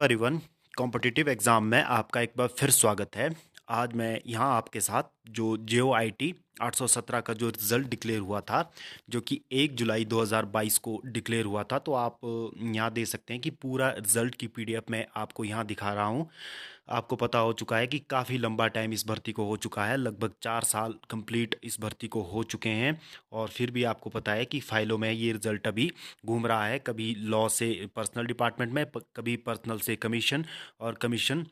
Everyone, competitive exam में आपका एक बार फिर स्वागत है। आज मैं यहाँ आपके साथ जो JOIT 817 का जो रिज़ल्ट डिक्लेयर हुआ था, जो कि 1 जुलाई 2022 को डिक्लेयर हुआ था, तो आप यहाँ देख सकते हैं कि पूरा रिज़ल्ट की PDF मैं आपको यहाँ दिखा रहा हूँ। आपको पता हो चुका है कि काफ़ी लंबा टाइम इस भर्ती को हो चुका है, लगभग 4 साल कंप्लीट इस भर्ती को हो चुके हैं और फिर भी आपको पता है कि फाइलों में ये रिज़ल्ट अभी घूम रहा है, कभी लॉ से पर्सनल डिपार्टमेंट में, कभी पर्सनल से कमीशन और कमीशन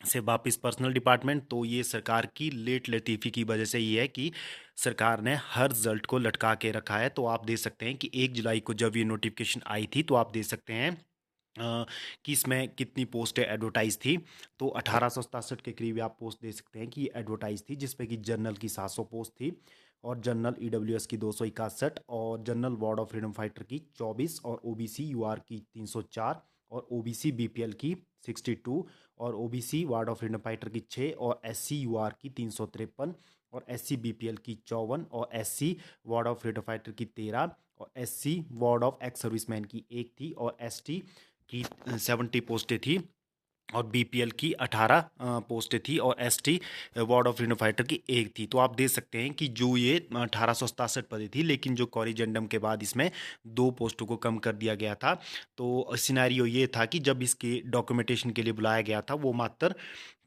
से वापस पर्सनल डिपार्टमेंट। तो ये सरकार की लेट लतीफ़ी की वजह से ये है कि सरकार ने हर रिजल्ट को लटका के रखा है। तो आप देख सकते हैं कि 1 जुलाई को जब ये नोटिफिकेशन आई थी तो आप देख सकते हैं कि इसमें कितनी पोस्टें एडवर्टाइज थी। तो 1867 के करीब आप पोस्ट दे सकते हैं कि ये एडवर्टाइज थी, जिसपे कि जनरल की 700 पोस्ट थी और जनरल EWS की 261 और general ward of freedom fighter की 24 और OBC UR की 304 और OBC BPL की 62 और OBC ward of freedom fighter की 6 और SC UR की 353 और SC BPL की 54 और SC ward of freedom fighter की 13 और SC ward of ex serviceman की 1 थी और ST की 70 पोस्टें थी और BPL की 18 पोस्टें थी और ST ward of freedom fighter की 1 थी। तो आप देख सकते हैं कि जो ये 1867 पदें थी, लेकिन जो कॉरिजेंडम के बाद इसमें 2 पोस्टों को कम कर दिया गया था। तो सिनेरियो ये था कि जब इसके डॉक्यूमेंटेशन के लिए बुलाया गया था, वो मात्र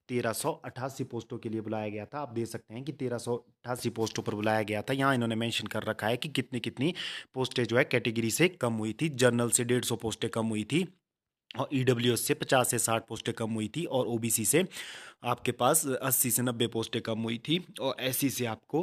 1388 पोस्टों के लिए बुलाया गया था। आप देख सकते हैं कि 1388 पोस्टों पर बुलाया गया था। यहाँ इन्होंने मेंशन कर रखा है कि कितनी कितनी पोस्टें जो है कैटेगरी से कम हुई थी। जनरल से 150 पोस्टें कम हुई थी और EWS से 50 से 60 पोस्टें कम हुई थी और OBC से आपके पास 80 से 90 पोस्टें कम हुई थी और SC से आपको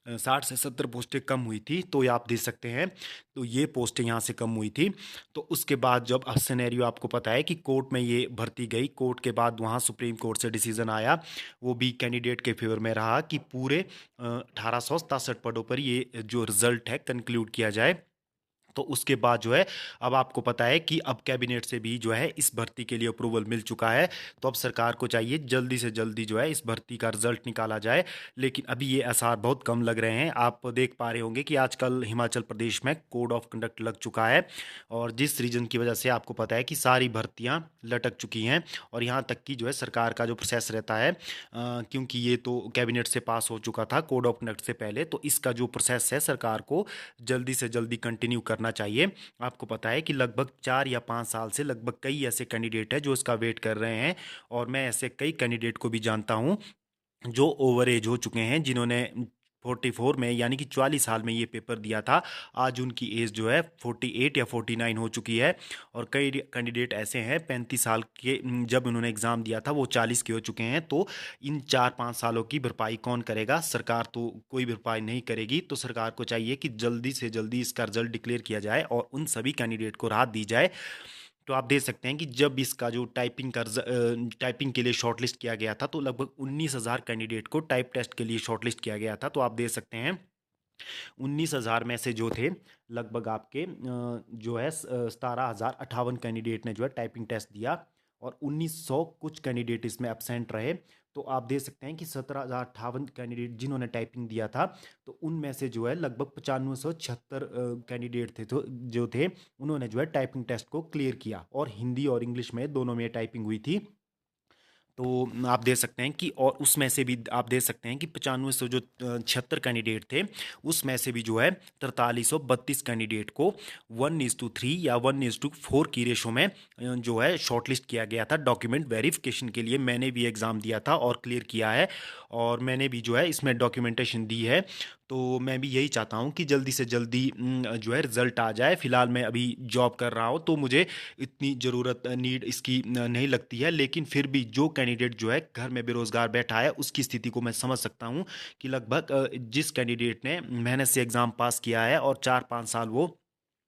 60 से 70 पोस्टें कम हुई थी। तो ये आप देख सकते हैं, तो ये पोस्टें यहाँ से कम हुई थी। तो उसके बाद जब अब सिनेरियो आपको पता है कि कोर्ट में ये भर्ती गई, कोर्ट के बाद वहाँ सुप्रीम कोर्ट से डिसीजन आया, वो भी कैंडिडेट के फेवर में रहा कि पूरे 1867 पदों पर ये जो रिजल्ट है कंक्लूड किया जाए। तो उसके बाद जो है, अब आपको पता है कि अब कैबिनेट से भी जो है इस भर्ती के लिए अप्रूवल मिल चुका है। तो अब सरकार को चाहिए जल्दी से जल्दी जो है इस भर्ती का रिजल्ट निकाला जाए, लेकिन अभी ये आसार बहुत कम लग रहे हैं। आप देख पा रहे होंगे कि आजकल हिमाचल प्रदेश में कोड ऑफ कंडक्ट लग चुका है और जिस रीजन की वजह से आपको पता है कि सारी भर्तियां लटक चुकी हैं और यहाँ तक कि जो है सरकार का जो प्रोसेस रहता है, क्योंकि ये तो कैबिनेट से पास हो चुका था कोड ऑफ कंडक्ट से पहले, तो इसका जो प्रोसेस है सरकार को जल्दी से जल्दी कंटिन्यू करना चाहिए। आपको पता है कि लगभग 4 या 5 साल से लगभग कई ऐसे कैंडिडेट हैं जो इसका वेट कर रहे हैं और मैं ऐसे कई कैंडिडेट को भी जानता हूं जो ओवर एज हो चुके हैं, जिन्होंने 44 में यानी कि 44 साल में ये पेपर दिया था। आज उनकी एज जो है 48 या 49 हो चुकी है और कई कैंडिडेट ऐसे हैं 35 साल के, जब उन्होंने एग्ज़ाम दिया था वो 40 के हो चुके हैं। तो इन 4-5 सालों की भरपाई कौन करेगा? सरकार तो कोई भरपाई नहीं करेगी। तो सरकार को चाहिए कि जल्दी से जल्दी इसका रिजल्ट डिक्लेयर किया जाए और उन सभी कैंडिडेट को राहत दी जाए। तो आप देख सकते हैं कि जब इसका जो टाइपिंग के लिए शॉर्टलिस्ट किया गया था, तो लगभग 19,000 कैंडिडेट को टाइप टेस्ट के लिए शॉर्टलिस्ट किया गया था। तो आप देख सकते हैं 19,000 में से जो थे लगभग आपके जो है 17,058 कैंडिडेट ने जो है टाइपिंग टेस्ट दिया और 1,900 कुछ कैंडिडेट इसमें एब्सेंट रहे। तो आप देख सकते हैं कि 17,058 कैंडिडेट जिन्होंने टाइपिंग दिया था, तो उनमें से जो है लगभग 9576 कैंडिडेट थे तो जो थे उन्होंने जो है टाइपिंग टेस्ट को क्लियर किया और हिंदी और इंग्लिश में दोनों में टाइपिंग हुई थी। तो आप देख सकते हैं कि और उसमें से भी आप देख सकते हैं कि 9500 जो 76 कैंडिडेट थे, उसमें से भी जो है 4332 कैंडिडेट को 1:3 या 1:4 की रेशो में जो है शॉर्टलिस्ट किया गया था डॉक्यूमेंट वेरिफिकेशन के लिए। मैंने भी एग्ज़ाम दिया था और क्लियर किया है और मैंने भी जो है इसमें डॉक्यूमेंटेशन दी है। तो मैं भी यही चाहता हूँ कि जल्दी से जल्दी जो है रिज़ल्ट आ जाए। फ़िलहाल मैं अभी जॉब कर रहा हूँ तो मुझे इतनी ज़रूरत नीड इसकी नहीं लगती है, लेकिन फिर भी जो कैंडिडेट जो है घर में बेरोज़गार बैठा है उसकी स्थिति को मैं समझ सकता हूँ कि लगभग जिस कैंडिडेट ने मेहनत से एग्ज़ाम पास किया है और 4-5 साल वो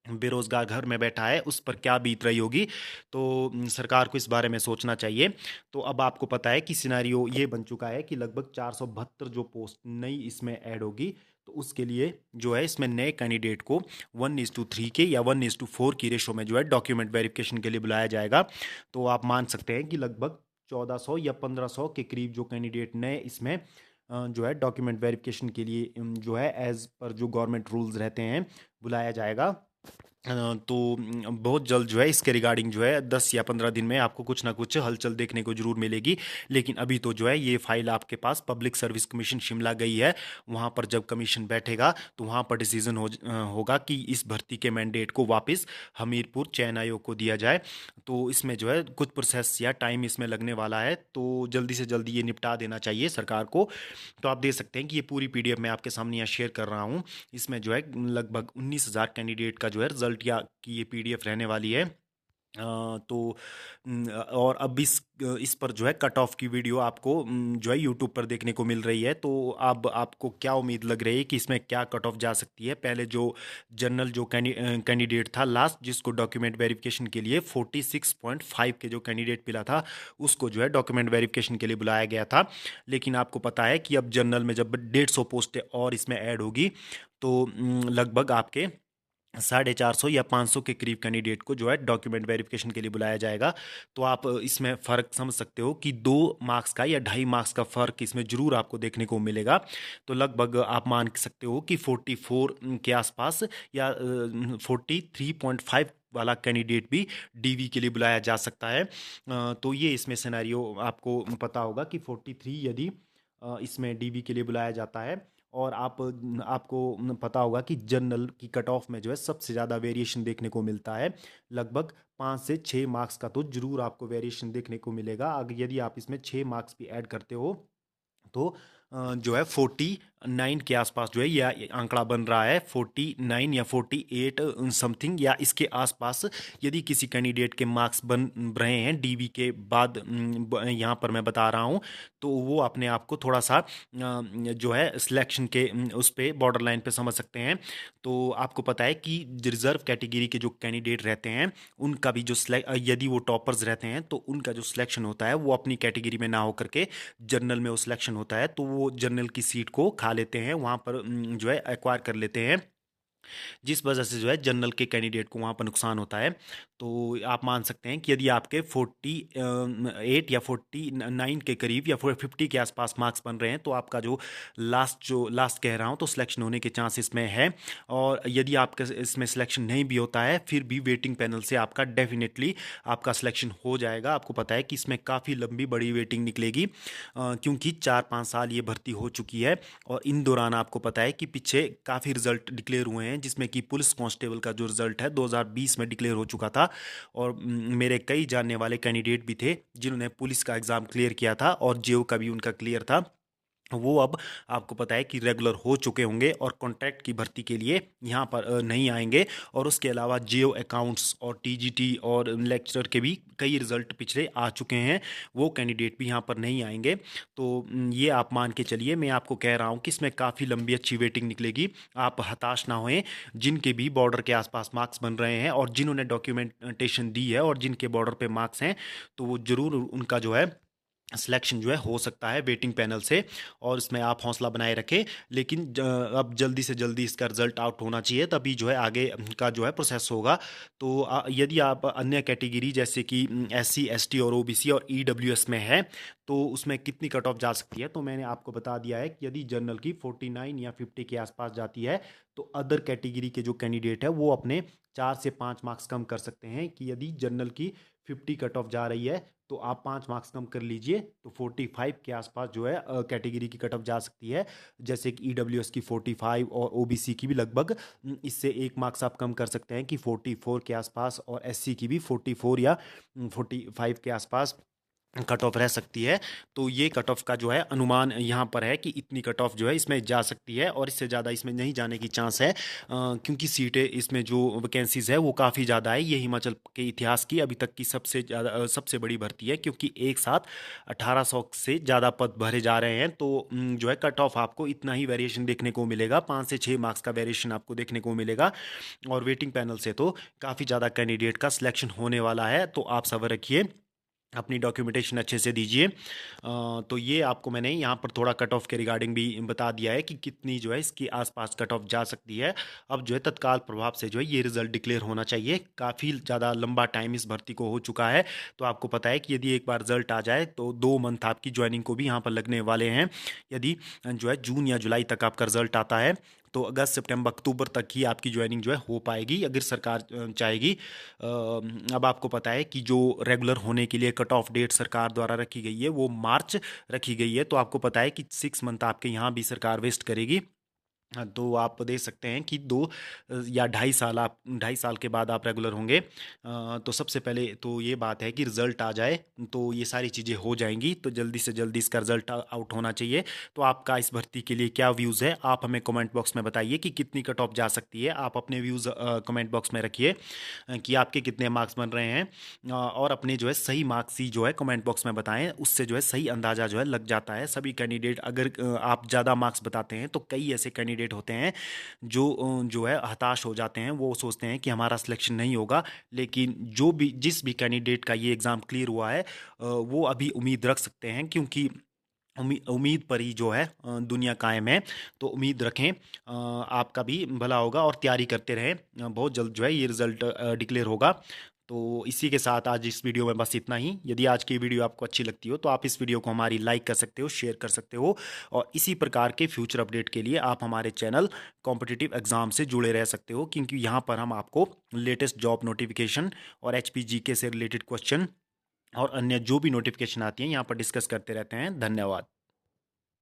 बेरोजगार घर में बैठा है, उस पर क्या बीत रही होगी। तो सरकार को इस बारे में सोचना चाहिए। तो अब आपको पता है कि सिनेरियो ये बन चुका है कि लगभग 472 जो पोस्ट नई इसमें ऐड होगी, तो उसके लिए जो है इसमें नए कैंडिडेट को 1:3 के या 1:4 की रेशो में जो है डॉक्यूमेंट वेरिफिकेशन के लिए बुलाया जाएगा। तो आप मान सकते हैं कि लगभग 1400 या 1500 के करीब जो कैंडिडेट नए इसमें जो है डॉक्यूमेंट वेरिफिकेशन के लिए जो है एज पर जो गवर्नमेंट रूल्स रहते हैं बुलाया जाएगा। तो बहुत जल्द जो है इसके रिगार्डिंग जो है 10 या 15 दिन में आपको कुछ ना कुछ हलचल देखने को ज़रूर मिलेगी। लेकिन अभी तो जो है ये फाइल आपके पास पब्लिक सर्विस कमीशन शिमला गई है। वहाँ पर जब कमीशन बैठेगा तो वहाँ पर डिसीजन होगा कि इस भर्ती के मैंडेट को वापस हमीरपुर चयन आयोग को दिया जाए। तो इसमें जो है कुछ प्रोसेस या टाइम इसमें लगने वाला है, तो जल्दी से जल्दी ये निपटा देना चाहिए सरकार को। तो आप देख सकते हैं कि ये पूरी पीडीएफ मैं आपके सामने यहाँ शेयर कर रहा हूँ। इसमें जो है लगभग 19,000 कैंडिडेट का जो है रिजल्ट या की ये पीडीएफ रहने वाली है। तो और अब इस पर जो है कट ऑफ की वीडियो आपको जो है यूट्यूब पर देखने को मिल रही है। तो अब आपको क्या उम्मीद लग रही है कि इसमें क्या कट ऑफ जा सकती है? पहले जो जनरल जो कैंडिडेट था लास्ट, जिसको डॉक्यूमेंट वेरिफिकेशन के लिए 46.5 के जो कैंडिडेट मिला था, उसको जो है डॉक्यूमेंट वेरिफिकेशन के लिए बुलाया गया था। लेकिन आपको पता है कि अब जनरल में जब 150 पोस्टें और इसमें ऐड होगी तो लगभग आपके 450 या 500 के करीब कैंडिडेट को जो है डॉक्यूमेंट वेरिफिकेशन के लिए बुलाया जाएगा। तो आप इसमें फ़र्क समझ सकते हो कि 2 मार्क्स का या 2.5 मार्क्स का फ़र्क इसमें ज़रूर आपको देखने को मिलेगा। तो लगभग आप मान सकते हो कि 44 के आसपास या 43.5 वाला कैंडिडेट भी डीवी के लिए बुलाया जा सकता है। तो ये इसमें सिनेरियो आपको पता होगा कि 43 यदि इसमें डीवी के लिए बुलाया जाता है। और आपको पता होगा कि जनरल की कट ऑफ में जो है सबसे ज़्यादा वेरिएशन देखने को मिलता है। लगभग 5 से 6 मार्क्स का तो जरूर आपको वेरिएशन देखने को मिलेगा। अगर यदि आप इसमें 6 मार्क्स भी ऐड करते हो तो जो है 49 के आसपास जो है यह आंकड़ा बन रहा है। 49 या 48 समथिंग या इसके आसपास यदि किसी कैंडिडेट के मार्क्स बन रहे हैं डीवी के बाद, यहाँ पर मैं बता रहा हूँ, तो वो अपने आप को थोड़ा सा जो है सिलेक्शन के उस पे बॉर्डर लाइन पे समझ सकते हैं। तो आपको पता है कि रिजर्व कैटेगरी के जो कैंडिडेट रहते हैं उनका भी जो यदि वो टॉपर्स रहते हैं तो उनका जो सिलेक्शन होता है वो अपनी कैटेगरी में ना होकर के जनरल में वो सिलेक्शन होता है, तो वो जनरल की सीट को खा लेते हैं, वहाँ पर जो है एक्वायर कर लेते हैं, जिस वजह से जो है जनरल के कैंडिडेट को वहाँ पर नुकसान होता है। तो आप मान सकते हैं कि यदि आपके 48 या 49 के करीब या 50 के आसपास मार्क्स बन रहे हैं तो आपका जो लास्ट कह रहा हूँ तो सिलेक्शन होने के चांस इसमें है। और यदि आपका इसमें सिलेक्शन नहीं भी होता है फिर भी वेटिंग पैनल से आपका डेफिनेटली आपका सिलेक्शन हो जाएगा। आपको पता है कि इसमें काफ़ी लंबी बड़ी वेटिंग निकलेगी, क्योंकि 4-5 साल ये भर्ती हो चुकी है। और इन दौरान आपको पता है कि पीछे काफ़ी रिजल्ट डिक्लेयर हुए हैं, जिसमें कि पुलिस कांस्टेबल का जो रिजल्ट है 2020 में डिक्लेयर हो चुका था। और मेरे कई जानने वाले कैंडिडेट भी थे जिन्होंने पुलिस का एग्ज़ाम क्लियर किया था और जेओ का भी उनका क्लियर था। वो अब आपको पता है कि रेगुलर हो चुके होंगे और कॉन्ट्रैक्ट की भर्ती के लिए यहाँ पर नहीं आएंगे। और उसके अलावा जेओ अकाउंट्स और टीजीटी और लेक्चरर के भी कई रिजल्ट पिछले आ चुके हैं, वो कैंडिडेट भी यहाँ पर नहीं आएंगे। तो ये आप मान के चलिए, मैं आपको कह रहा हूँ कि इसमें काफ़ी लंबी अच्छी वेटिंग निकलेगी। आप हताश ना होएं, जिनके भी बॉर्डर के आसपास मार्क्स बन रहे हैं और जिन्होंने डॉक्यूमेंटेशन दी है और जिनके बॉर्डर पे मार्क्स हैं, तो वो ज़रूर उनका जो है सिलेक्शन जो है हो सकता है वेटिंग पैनल से। और इसमें आप हौसला बनाए रखें। लेकिन अब जल्दी से जल्दी इसका रिजल्ट आउट होना चाहिए, तभी जो है आगे का जो है प्रोसेस होगा। तो यदि आप अन्य कैटेगरी जैसे कि एससी एसटी और ओबीसी और ईडब्ल्यूएस में है तो उसमें कितनी कट ऑफ जा सकती है, तो मैंने आपको बता दिया है कि यदि जनरल की 49 या 50 के आसपास जाती है तो अदर कैटेगरी के जो कैंडिडेट है वो अपने 4 से 5 मार्क्स कम कर सकते हैं। कि यदि जनरल की 50 कट ऑफ जा रही है तो आप 5 मार्क्स कम कर लीजिए तो 45 के आसपास जो है कैटेगरी की कट ऑफ जा सकती है। जैसे कि ईडब्ल्यूएस की 45 और ओबीसी की भी लगभग इससे 1 मार्क्स आप कम कर सकते हैं कि 44 के आसपास, और एससी की भी 44 या 45 के आसपास कट ऑफ रह सकती है। तो ये कट ऑफ का जो है अनुमान यहाँ पर है कि इतनी कट ऑफ जो है इसमें जा सकती है और इससे ज़्यादा इसमें नहीं जाने की चांस है, क्योंकि सीटें इसमें जो वैकेंसीज है वो काफ़ी ज़्यादा है। ये हिमाचल के इतिहास की अभी तक की सबसे ज़्यादा सबसे बड़ी भर्ती है, क्योंकि एक साथ 1800 से ज़्यादा पद भरे जा रहे हैं। तो जो है कट ऑफ आपको इतना ही वेरिएशन देखने को मिलेगा, 5 से 6 मार्क्स का वेरिएशन आपको देखने को मिलेगा। और वेटिंग पैनल से तो काफ़ी ज़्यादा कैंडिडेट का सिलेक्शन होने वाला है। तो आप सब्र रखिए, अपनी डॉक्यूमेंटेशन अच्छे से दीजिए। तो ये आपको मैंने यहाँ पर थोड़ा कट ऑफ के रिगार्डिंग भी बता दिया है कि कितनी जो है इसके आसपास कट ऑफ जा सकती है। अब जो है तत्काल प्रभाव से जो है ये रिजल्ट डिक्लेयर होना चाहिए। काफ़ी ज़्यादा लंबा टाइम इस भर्ती को हो चुका है। तो आपको पता है कि यदि एक बार रिजल्ट आ जाए तो 2 मंथ आपकी ज्वाइनिंग को भी यहाँ पर लगने वाले हैं। यदि जो है जून या जुलाई तक आपका रिजल्ट आता है तो अगस्त सितंबर अक्टूबर तक ही आपकी ज्वाइनिंग जो है हो पाएगी अगर सरकार चाहेगी। अब आपको पता है कि जो रेगुलर होने के लिए कट ऑफ डेट सरकार द्वारा रखी गई है वो मार्च रखी गई है। तो आपको पता है कि 6 मंथ आपके यहाँ भी सरकार वेस्ट करेगी। हाँ, तो आप देख सकते हैं कि 2 या 2.5 साल, आप 2.5 साल के बाद आप रेगुलर होंगे। तो सबसे पहले तो ये बात है कि रिज़ल्ट आ जाए तो ये सारी चीज़ें हो जाएंगी, तो जल्दी से जल्दी इसका रिज़ल्ट आउट होना चाहिए। तो आपका इस भर्ती के लिए क्या व्यूज़ है, आप हमें कमेंट बॉक्स में बताइए कि कितनी कट ऑफ जा सकती है। आप अपने व्यूज़ कमेंट बॉक्स में रखिए कि आपके कितने मार्क्स बन रहे हैं। और अपने जो है सही मार्क्स ही जो है कमेंट बॉक्स में बताएं, उससे जो है सही अंदाज़ा जो है लग जाता है। सभी कैंडिडेट अगर आप ज़्यादा मार्क्स बताते हैं तो कई ऐसे कैंडिडेट होते हैं जो है हताश हो जाते हैं, वो सोचते हैं कि हमारा सिलेक्शन नहीं होगा। लेकिन जिस भी कैंडिडेट का ये एग्ज़ाम क्लियर हुआ है वो अभी उम्मीद रख सकते हैं, क्योंकि उम्मीद पर ही जो है दुनिया कायम है। तो उम्मीद रखें, आपका भी भला होगा और तैयारी करते रहें। बहुत जल्द जो है ये रिज़ल्ट डिक्लेयर होगा। तो इसी के साथ आज इस वीडियो में बस इतना ही। यदि आज की वीडियो आपको अच्छी लगती हो तो आप इस वीडियो को हमारी लाइक कर सकते हो, शेयर कर सकते हो। और इसी प्रकार के फ्यूचर अपडेट के लिए आप हमारे चैनल कॉम्पिटिटिव एग्जाम से जुड़े रह सकते हो, क्योंकि यहाँ पर हम आपको लेटेस्ट जॉब नोटिफिकेशन और HPGK से रिलेटेड क्वेश्चन और अन्य जो भी नोटिफिकेशन आती हैं यहाँ पर डिस्कस करते रहते हैं। धन्यवाद।